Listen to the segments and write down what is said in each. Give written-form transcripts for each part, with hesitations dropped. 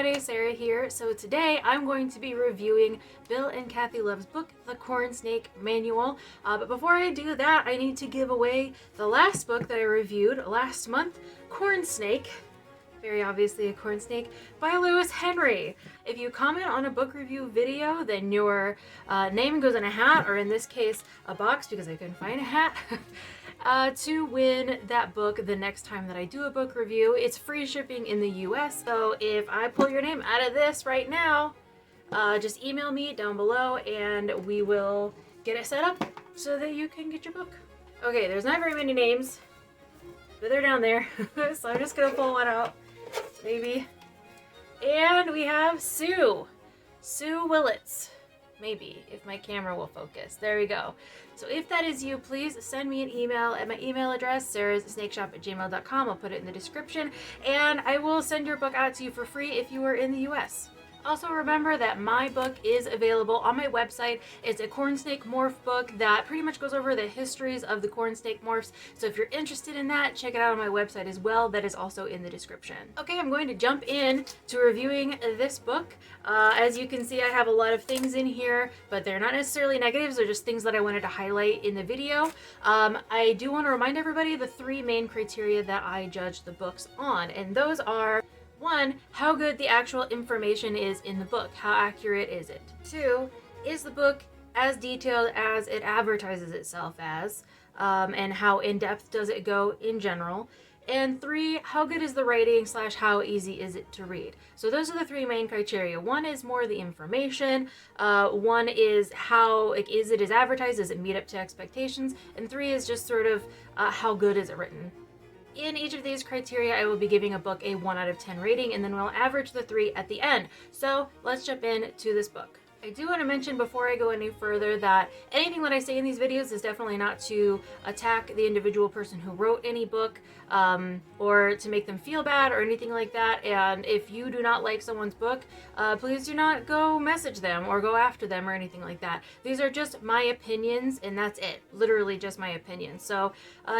everybody, Sarah here. So today I'm going to be reviewing Bill and Kathy Love's book, The Corn Snake Manual. But before I do that, I need to give away the last book that I reviewed last month, Corn Snake, very obviously a corn snake, by Lewis Henry. If you comment on a book review video, then your name goes in a hat, or in this case, a box, because I couldn't find a hat. To win that book the next time that I do a book review. It's free shipping in the US, so if I pull your name out of this right now, just email me down below and we will get it set up so that you can get your book. Okay, there's not very many names, but they're down there, so I'm just gonna pull one out, maybe. And we have Sue Willits. Maybe, if my camera will focus. There we go. So if that is you, please send me an email at my email address, sarahssnakeshop@gmail.com. I'll put it in the description, and I will send your book out to you for free if you are in the US. Also remember that my book is available on my website. It's a corn snake morph book that pretty much goes over the histories of the corn snake morphs. So if you're interested in that, check it out on my website as well. That is also in the description. Okay, I'm going to jump in to reviewing this book. As you can see, I have a lot of things in here, but they're not necessarily negatives. They're just things that I wanted to highlight in the video. I do want to remind everybody the three main criteria that I judge the books on, and those are: 1, how good the actual information is in the book. How accurate is it? 2, is the book as detailed as it advertises itself as? And how in-depth does it go in general? And 3, how good is the writing / how easy is it to read? So those are the three main criteria. 1 is more the information. 1 is how is it as advertised? Does it meet up to expectations? And 3 is just sort of how good is it written? In each of these criteria, I will be giving a book a 1 out of 10 rating, and then we'll average the 3 at the end. So let's jump into this book. I do want to mention before I go any further that anything that I say in these videos is definitely not to attack the individual person who wrote any book, or to make them feel bad or anything like that. And if you do not like someone's book, please do not go message them or go after them or anything like that. These are just my opinions, and that's it. Literally just my opinion. So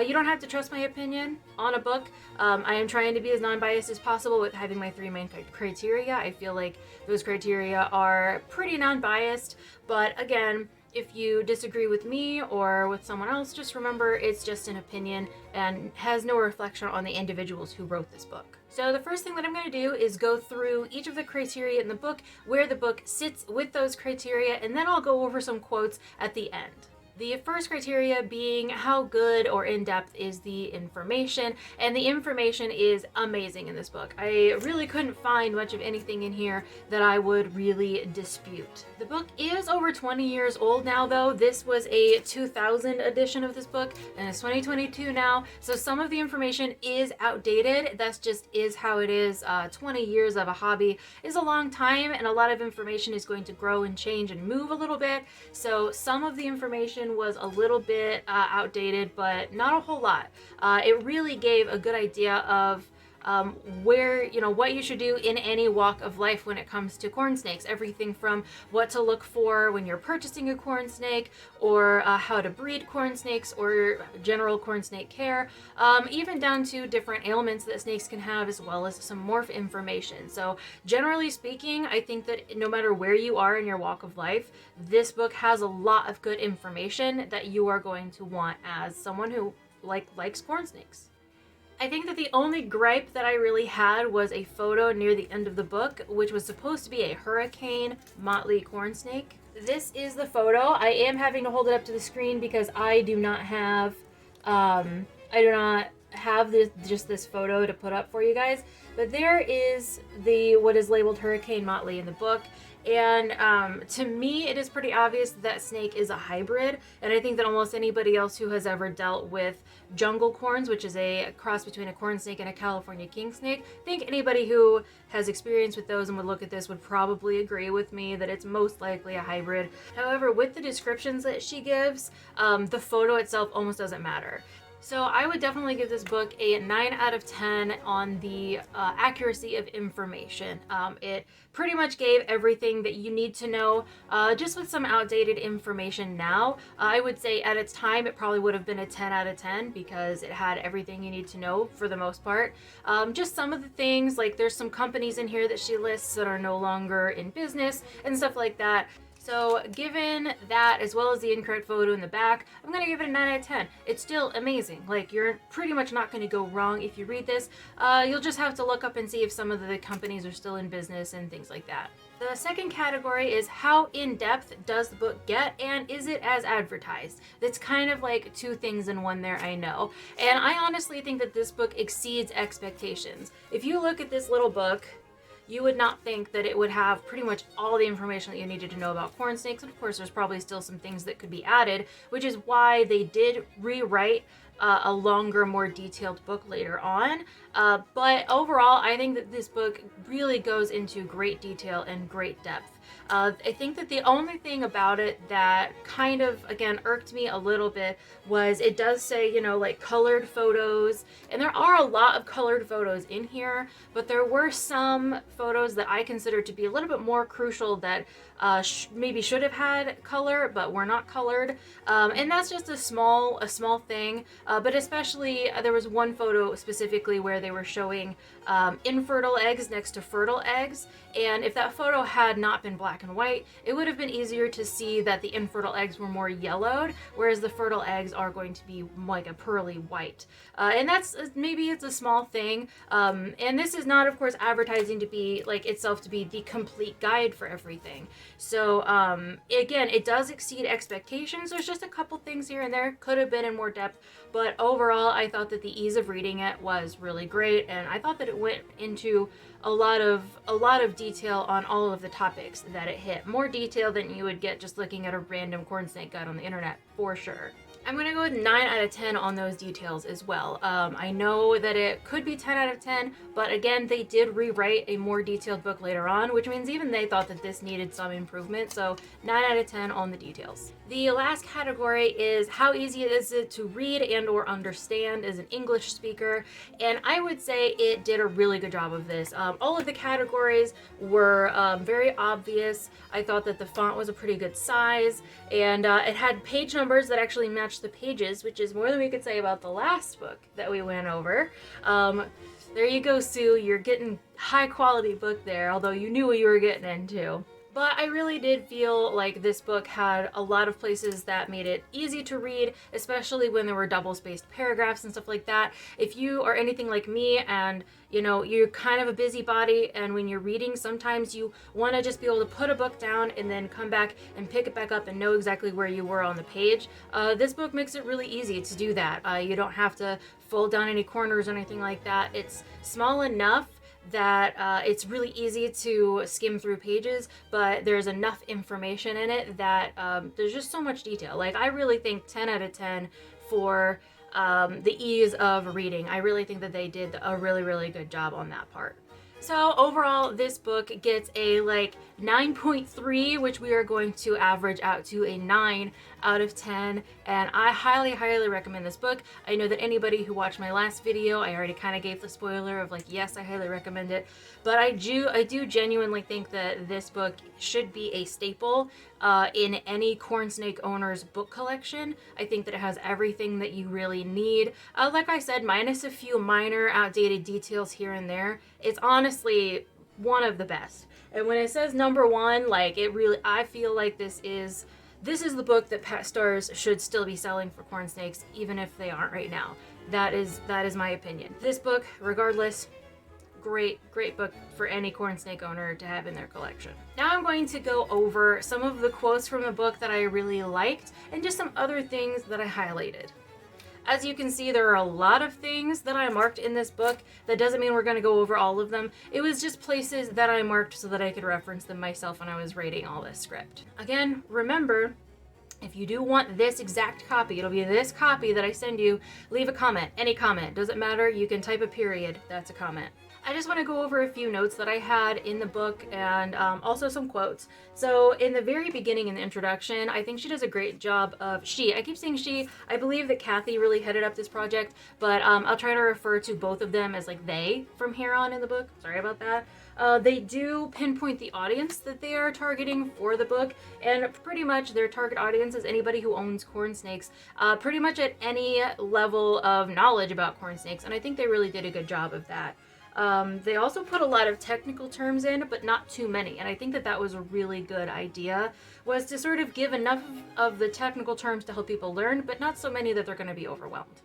you don't have to trust my opinion on a book. I am trying to be as non-biased as possible with having my 3 main criteria. I feel like those criteria are pretty non-biased, but again, if you disagree with me or with someone else, just remember it's just an opinion and has no reflection on the individuals who wrote this book. So the first thing that I'm going to do is go through each of the criteria in the book, where the book sits with those criteria, and then I'll go over some quotes at the end. The first criteria being how good or in-depth is the information, and the information is amazing in this book. I really couldn't find much of anything in here that I would really dispute. The book is over 20 years old now, though. This was a 2000 edition of this book, and it's 2022 now, so some of the information is outdated. That's just is how it is. 20 years of a hobby is a long time, and a lot of information is going to grow and change and move a little bit, so some of the information was a little bit outdated, but not a whole lot. It really gave a good idea of where, what you should do in any walk of life when it comes to corn snakes. Everything from what to look for when you're purchasing a corn snake, or how to breed corn snakes, or general corn snake care, even down to different ailments that snakes can have, as well as some morph information. So generally speaking, I think that no matter where you are in your walk of life, this book has a lot of good information that you are going to want as someone who likes corn snakes. I think that the only gripe that I really had was a photo near the end of the book, which was supposed to be a hurricane motley corn snake. This is the photo. I am having to hold it up to the screen because I do not have this photo to put up for you guys. But there is what is labeled Hurricane Motley in the book. And to me, it is pretty obvious that snake is a hybrid, and I think that almost anybody else who has ever dealt with jungle corns, which is a cross between a corn snake and a California king snake, I think anybody who has experience with those and would look at this would probably agree with me that it's most likely a hybrid. However, with the descriptions that she gives, the photo itself almost doesn't matter. So I would definitely give this book a 9 out of 10 on the accuracy of information. It pretty much gave everything that you need to know, just with some outdated information now. I would say at its time it probably would have been a 10 out of 10 because it had everything you need to know for the most part. Just some of the things, like there's some companies in here that she lists that are no longer in business and stuff like that. So given that, as well as the incorrect photo in the back, I'm going to give it a 9 out of 10. It's still amazing. Like, you're pretty much not going to go wrong if you read this. You'll just have to look up and see if some of the companies are still in business and things like that. The second category is how in-depth does the book get, and is it as advertised? That's kind of like two things in one there, I know. And I honestly think that this book exceeds expectations. If you look at this little book, you would not think that it would have pretty much all the information that you needed to know about corn snakes. And of course, there's probably still some things that could be added, which is why they did rewrite a longer, more detailed book later on. But overall, I think that this book really goes into great detail and great depth. I think that the only thing about it that kind of, again, irked me a little bit was it does say, you know, like colored photos, and there are a lot of colored photos in here, but there were some photos that I consider to be a little bit more crucial that maybe should have had color, but were not colored. And that's just a small thing, but especially there was one photo specifically where they were showing infertile eggs next to fertile eggs, and if that photo had not been black and white, it would have been easier to see that the infertile eggs were more yellowed, whereas the fertile eggs are going to be like a pearly white. And that's, maybe it's a small thing, and this is not, of course, advertising to be like itself to be the complete guide for everything. So again, it does exceed expectations. There's just a couple things here and there, could have been in more depth, but overall I thought that the ease of reading it was really great, and I thought that it went into a lot of detail on all of the topics that it hit. More detail than you would get just looking at a random corn snake guide on the internet, for sure. I'm going to go with 9 out of 10 on those details as well. I know that it could be 10 out of 10, but again, they did rewrite a more detailed book later on, which means even they thought that this needed some improvement, so 9 out of 10 on the details. The last category is how easy is it to read and or understand as an English speaker, and I would say it did a really good job of this. All of the categories were very obvious. I thought that the font was a pretty good size, and it had page numbers that actually matched the pages, which is more than we could say about the last book that we went over. There you go, Sue. You're getting high quality book there, although you knew what you were getting into. But I really did feel like this book had a lot of places that made it easy to read, especially when there were double-spaced paragraphs and stuff like that. If you are anything like me and, you know, you're kind of a busybody, and when you're reading, sometimes you want to just be able to put a book down and then come back and pick it back up and know exactly where you were on the page. This book makes it really easy to do that. You don't have to fold down any corners or anything like that. It's small enough that it's really easy to skim through pages, but there's enough information in it that there's just so much detail. Like, I really think 10 out of 10 for the ease of reading. I really think that they did a really, really good job on that part. So overall, this book gets a 9.3, which we are going to average out to a 9 out of 10, and I highly, highly recommend this book. I know that anybody who watched my last video, I already kind of gave the spoiler of yes, I highly recommend it, but I do genuinely think that this book should be a staple in any corn snake owner's book collection. I think that it has everything that you really need. Like I said, minus a few minor outdated details here and there, it's honestly one of the best. And when it says number one, I feel like this is the book that pet stores should still be selling for corn snakes, even if they aren't right now. That is my opinion. This book, regardless, great book for any corn snake owner to have in their collection. Now I'm going to go over some of the quotes from the book that I really liked and just some other things that I highlighted. As you can see, there are a lot of things that I marked in this book. That doesn't mean we're going to go over all of them. It was just places that I marked so that I could reference them myself when I was writing all this script. Again, remember, if you do want this exact copy, it'll be this copy that I send you, leave a comment, any comment, doesn't matter, you can type a period, that's a comment. I just want to go over a few notes that I had in the book and also some quotes. So in the very beginning in the introduction, I think she does a great job of I keep saying she, I believe that Kathy really headed up this project, but I'll try to refer to both of them as like they from here on in the book. Sorry about that. They do pinpoint the audience that they are targeting for the book, and pretty much their target audience is anybody who owns corn snakes, pretty much at any level of knowledge about corn snakes, and I think they really did a good job of that. They also put a lot of technical terms in, but not too many, and I think that that was a really good idea, was to sort of give enough of the technical terms to help people learn, but not so many that they're going to be overwhelmed.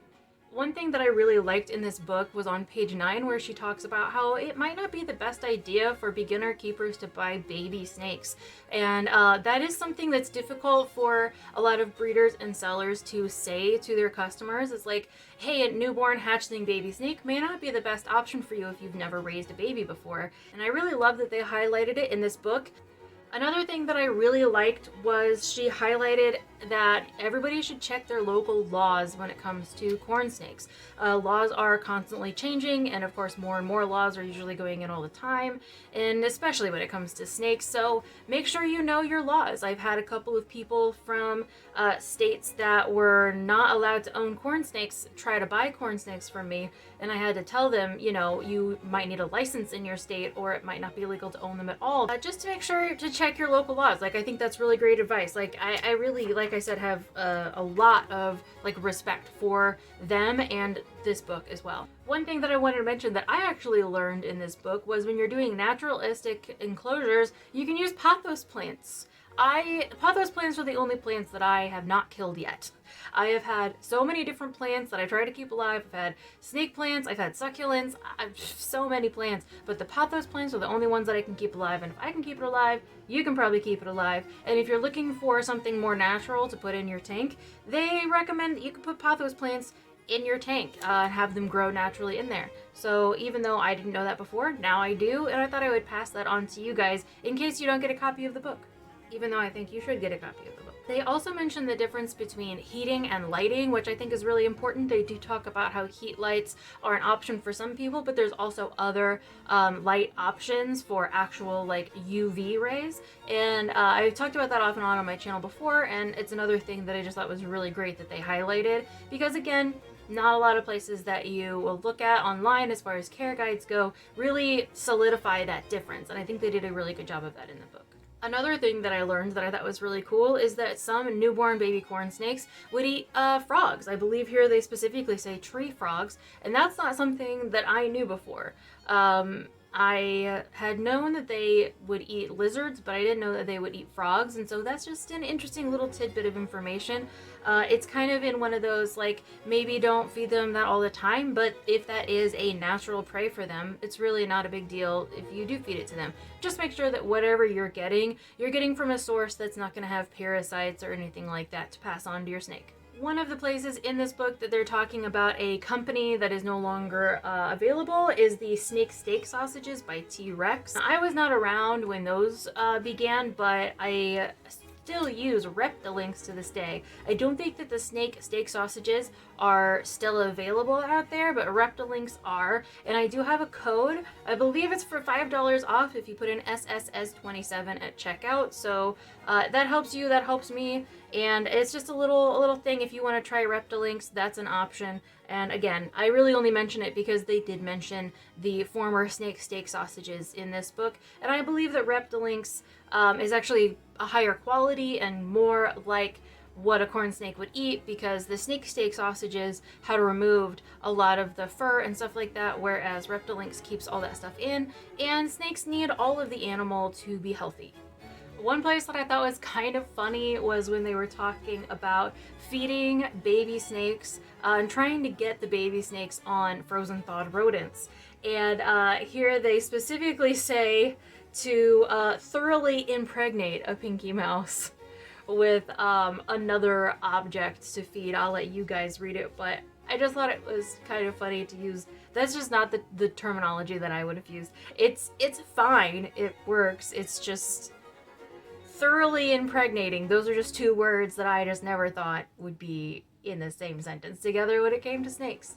One thing that I really liked in this book was on page 9, where she talks about how it might not be the best idea for beginner keepers to buy baby snakes. And that is something that's difficult for a lot of breeders and sellers to say to their customers. It's like, hey, a newborn hatchling baby snake may not be the best option for you if you've never raised a baby before. And I really love that they highlighted it in this book. Another thing that I really liked was she highlighted that everybody should check their local laws when it comes to corn snakes. Laws are constantly changing, and of course more and more laws are usually going in all the time, and especially when it comes to snakes, so make sure you know your laws. I've had a couple of people from states that were not allowed to own corn snakes try to buy corn snakes from me, and I had to tell them, you know, you might need a license in your state, or it might not be legal to own them at all, just to make sure to check your local laws. Like, I think that's really great advice. Like, I really, like I said, have a lot of like respect for them and this book as well. One thing that I wanted to mention that I actually learned in this book was when you're doing naturalistic enclosures, you can use pothos plants. Pothos plants are the only plants that I have not killed yet. I have had so many different plants that I try to keep alive. I've had snake plants, I've had succulents, I've so many plants, but the pothos plants are the only ones that I can keep alive, and if I can keep it alive, you can probably keep it alive. And if you're looking for something more natural to put in your tank, they recommend that you can put pothos plants in your tank and have them grow naturally in there. So even though I didn't know that before, now I do, and I thought I would pass that on to you guys in case you don't get a copy of the book, even though I think you should get a copy of the book. They also mention the difference between heating and lighting, which I think is really important. They do talk about how heat lights are an option for some people, but there's also other light options for actual like UV rays. And I've talked about that off and on my channel before, and it's another thing that I just thought was really great that they highlighted, because again, not a lot of places that you will look at online as far as care guides go really solidify that difference, and I think they did a really good job of that in the book. Another thing that I learned that I thought was really cool is that some newborn baby corn snakes would eat frogs. I believe here they specifically say tree frogs, and that's not something that I knew before. I had known that they would eat lizards, but I didn't know that they would eat frogs, and so that's just an interesting little tidbit of information. It's kind of in one of those, like, maybe don't feed them that all the time, but if that is a natural prey for them, it's really not a big deal if you do feed it to them. Just make sure that whatever you're getting from a source that's not going to have parasites or anything like that to pass on to your snake. One of the places in this book that they're talking about a company that is no longer available is the snake steak sausages by T-Rex. I was not around when those began, but I still use Reptilinks to this day. I don't think that the snake steak sausages are still available out there, but Reptilinks are, and I do have a code. I believe it's for $5 off if you put in SSS27 at checkout, so that helps you, that helps me, and it's just a little thing. If you want to try Reptilinks, that's an option. And again, I really only mention it because they did mention the former snake steak sausages in this book, and I believe that Reptilinks is actually a higher quality and more like what a corn snake would eat, because the snake steak sausages had removed a lot of the fur and stuff like that, whereas Reptilinks keeps all that stuff in, and snakes need all of the animal to be healthy. One place that I thought was kind of funny was when they were talking about feeding baby snakes and trying to get the baby snakes on frozen thawed rodents. And here they specifically say to thoroughly impregnate a Pinky Mouse with another object to feed. I'll let you guys read it, but I just thought it was kind of funny to use. That's just not the terminology that I would have used. It's fine, it works, it's just thoroughly impregnating. Those are just two words that I just never thought would be in the same sentence together when it came to snakes.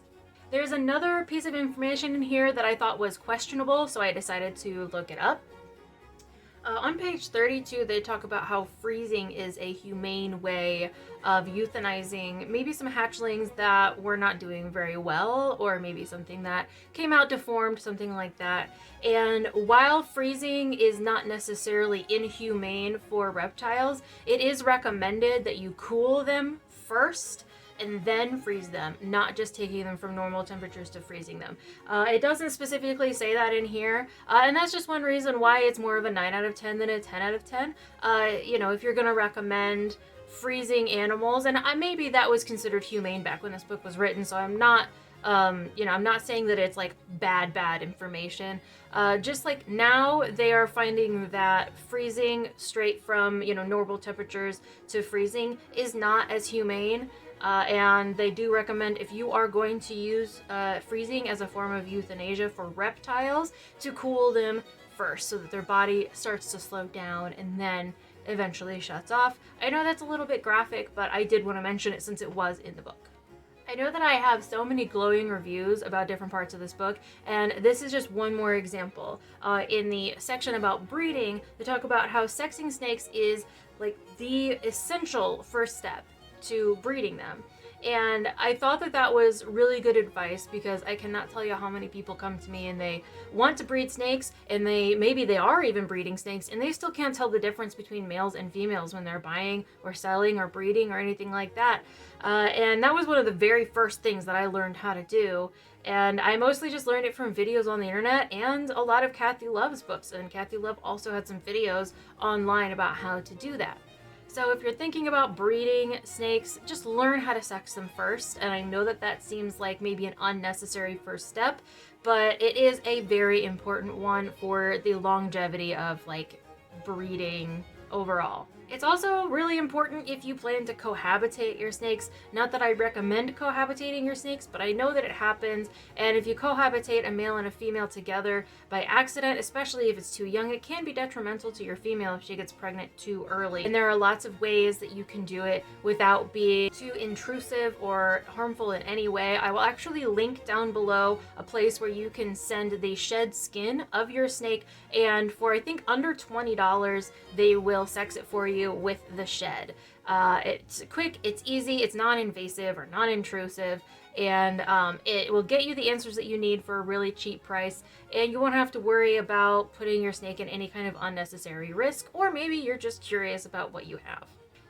There's another piece of information in here that I thought was questionable, so I decided to look it up. On page 32, they talk about how freezing is a humane way of euthanizing maybe some hatchlings that were not doing very well, or maybe something that came out deformed, something like that. And while freezing is not necessarily inhumane for reptiles, it is recommended that you cool them first and then freeze them, not just taking them from normal temperatures to freezing them. It doesn't specifically say that in here, and that's just one reason why it's more of a 9 out of 10 than a 10 out of 10. You know, if you're going to recommend freezing animals, and maybe that was considered humane back when this book was written, so I'm not, you know, I'm not saying that it's like bad information. Just like now they are finding that freezing straight from, you know, normal temperatures to freezing is not as humane. And they do recommend, if you are going to use freezing as a form of euthanasia for reptiles, to cool them first so that their body starts to slow down and then eventually shuts off. I know that's a little bit graphic, but I did want to mention it since it was in the book. I know that I have so many glowing reviews about different parts of this book, and this is just one more example. In the section about breeding, they talk about how sexing snakes is like the essential first step to breeding them. And I thought that that was really good advice, because I cannot tell you how many people come to me and they want to breed snakes, and maybe they are even breeding snakes, and they still can't tell the difference between males and females when they're buying or selling or breeding or anything like that. And that was one of the very first things that I learned how to do. And I mostly just learned it from videos on the internet and a lot of Kathy Love's books. And Kathy Love also had some videos online about how to do that. So if you're thinking about breeding snakes, just learn how to sex them first. And I know that that seems like maybe an unnecessary first step, but it is a very important one for the longevity of like breeding overall. It's also really important if you plan to cohabitate your snakes. Not that I recommend cohabitating your snakes, but I know that it happens. And if you cohabitate a male and a female together by accident, especially if it's too young, it can be detrimental to your female if she gets pregnant too early. And there are lots of ways that you can do it without being too intrusive or harmful in any way. I will actually link down below a place where you can send the shed skin of your snake, and for I think under $20, they will sex it for you with the shed. It's quick, it's easy, it's non-invasive or non-intrusive, and it will get you the answers that you need for a really cheap price, and you won't have to worry about putting your snake in any kind of unnecessary risk, or maybe you're just curious about what you have.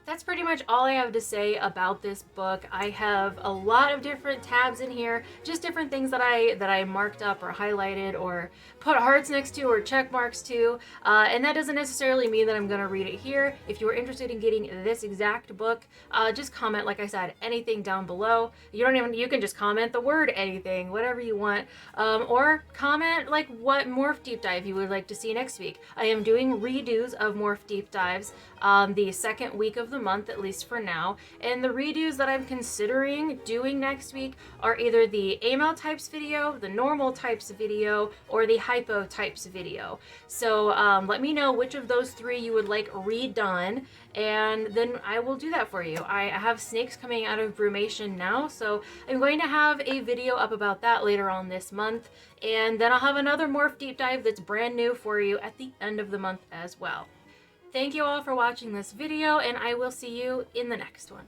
That's pretty much all I have to say about this book. I have a lot of different tabs in here, just different things that I marked up or highlighted or put hearts next to or check marks to, and that doesn't necessarily mean that I'm going to read it here. If you are interested in getting this exact book, just comment, like I said, anything down below. You can just comment the word anything, whatever you want, or comment like what Morph Deep Dive you would like to see next week. I am doing redos of Morph Deep Dives the second week of the month, at least for now, and the redos that I'm considering doing next week are either the AML types video, the normal types video, or the hypo types video. So let me know which of those three you would like redone, and then I will do that for you. I have snakes coming out of brumation now, so I'm going to have a video up about that later on this month, and then I'll have another Morph Deep Dive that's brand new for you at the end of the month as well. Thank you all for watching this video, and I will see you in the next one.